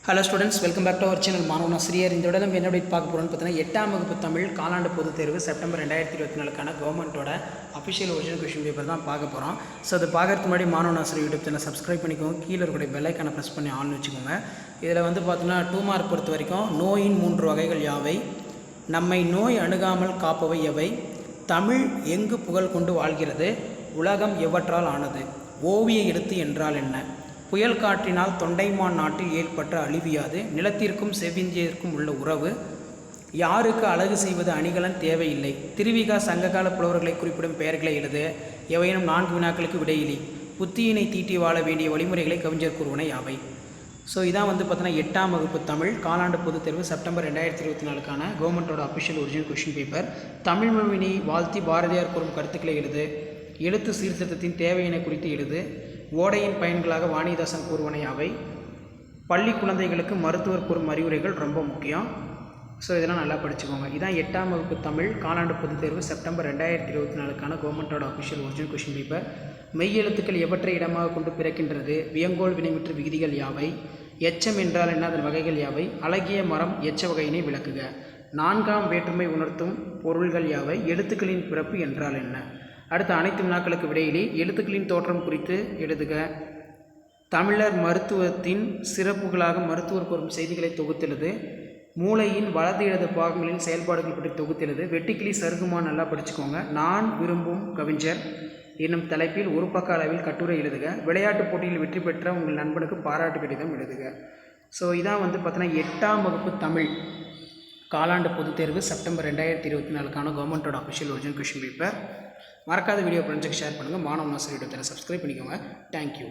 Hello students, welcome back to our channel Manavan Asiriyar. இந்த விட நம்ம என்ன பார்க்க போகிறோம்னு பார்த்தீங்கன்னா 8ஆம் வகுப்பு தமிழ் காலாண்டு பொதுத் தேர்வு செப்டம்பர் 2024க்கான கவர்மெண்ட்டோட அஃபிஷியல் ஒரிஜினல் கொஷின் பேப்பர் தான் பார்க்க போகிறோம். ஸோ அது பார்க்கறதுக்கு முன்னாடி மாணவன் ஆசிரியர் யூடியூப் சேனல் சப்ஸ்கிரைப் பண்ணிக்கோங்க. கீழே இருக்கக்கூடிய பெல் ஐக்கானை ப்ரெஸ் பண்ணி ஆன் வச்சுக்கோங்க. இதில் பார்த்தீங்கன்னா 2 மார்க் பொறுத்த வரைக்கும் நோயின் 3 வகைகள் யாவை, நம்மை நோய் அணுகாமல் காப்பவை எவை, தமிழ் எங்கு புகழ் கொண்டு வாழ்கிறது, உலகம் எவற்றால் ஆனது, ஓவிய எழுத்து என்றால் என்ன, புயல் காற்றினால் தொண்டைமான் நாட்டில் ஏற்பட்ட அழிவியாது, நிலத்திற்கும் செவ்விந்தியத்திற்கும் உள்ள உறவு, யாருக்கு அழகு செய்வது அணிகலன் தேவையில்லை, திருவிகா சங்ககால புலவர்களை குறிப்பிடும் பெயர்களை எழுது, எவையினும் 4 வினாக்களுக்கு விடையிலி, புத்தியினை தீட்டி வாழ வேண்டிய வழிமுறைகளை கவிஞர் கூறுவன யாவை. ஸோ இதான் பார்த்தீங்கன்னா 8ஆம் வகுப்பு தமிழ் காலாண்டு பொதுத் தேர்வு செப்டம்பர் 2024க்கான கவர்மெண்ட்டோட official original question paper. Tamil மொழியினை வாழ்த்தி பாரதியார் கூறும் கருத்துக்களை எழுது, எழுத்து சீர்திருத்தத்தின் தேவையினை குறித்து எழுது, ஓடையின் பயன்களாக வாணிதாசன் கூறுவன யாவை, பள்ளி குழந்தைகளுக்கு மருத்துவர் கூறும் அறிவுரைகள் ரொம்ப முக்கியம். ஸோ இதெல்லாம் நல்லா படிச்சுக்கோங்க. இதான் 8ஆம் வகுப்பு தமிழ் காலாண்டு பொதுத் தேர்வு செப்டம்பர் 2024க்கான கவர்மெண்ட்டோட அஃபிஷியல் ஒரிஜினல் கொஷின் பேப்பர். மெய் எழுத்துக்கள் எவற்றை இடமாக கொண்டு பிறக்கின்றது, வியங்கோல் வினைமுற்று விகுதிகள் யாவை, எச்சம் என்றால் என்ன, அதன் வகைகள் யாவை, அழகிய மரம் எச்ச வகையினை விளக்குக, 4ஆம் வேற்றுமை உணர்த்தும் பொருள்கள் யாவை, எழுத்துக்களின் பிறப்பு என்றால் என்ன. அடுத்த அனைத்து வினாக்களுக்கு விடையிலே எழுத்துக்களின் தோற்றம் குறித்து எழுதுக, தமிழர் மருத்துவத்தின் சிறப்புகளாக மருத்துவர் கூறும் செய்திகளை தொகுத்தெழுது, மூளையின் வலது இடது பாகங்களின் செயல்பாடுகள் பற்றி தொகுத்தெழுது, வெட்டிக்கிளி சருகுமா நல்லா படிச்சுக்கோங்க, நான் விரும்பும் கவிஞர் என்னும் தலைப்பில் ஒரு பக்க அளவில் கட்டுரை எழுதுக, விளையாட்டுப் போட்டியில் வெற்றி பெற்ற உங்கள் நண்பனுக்கு பாராட்டு கடிதம் எழுதுக. ஸோ இதான் பார்த்தீங்கன்னா 8ஆம் வகுப்பு தமிழ் காலாண்டு பொதுத் தேர்வு செப்டம்பர் 2024க்கான கவர்மெண்ட்டோட அஃபிஷியல் ஒரிஜினல் கொஷின் பேப்பர். மறக்காத வீடியோ ஃப்ரெண்ட்ஸுக்கு ஷேர் பண்ணுங்கள். மாணவன் ஆசிரியர் யூடியூப் சேனல் சப்ஸ்கிரைப் பண்ணிக்கோங்க. தேங்க்யூ.